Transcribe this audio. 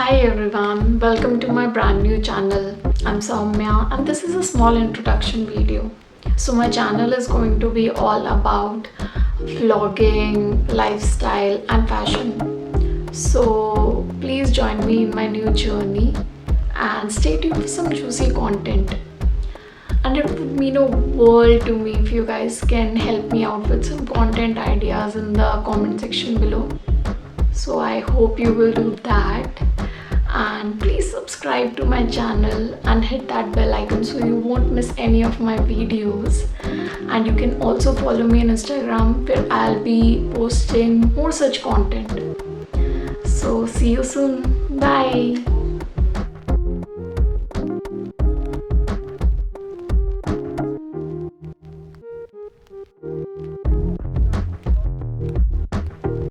Hi everyone, welcome to my brand new channel. I'm Saumya and this is a small introduction video. So my channel is going to be all about vlogging, lifestyle and fashion. So please join me in my new journey and stay tuned for some juicy content. And it would mean a world to me if you guys can help me out with some content ideas in the comment section below. So I hope you will do that, and please subscribe to my channel and hit that bell icon so you won't miss any of my videos. And you can also follow me on Instagram where I'll be posting more such content. So see you soon. Bye.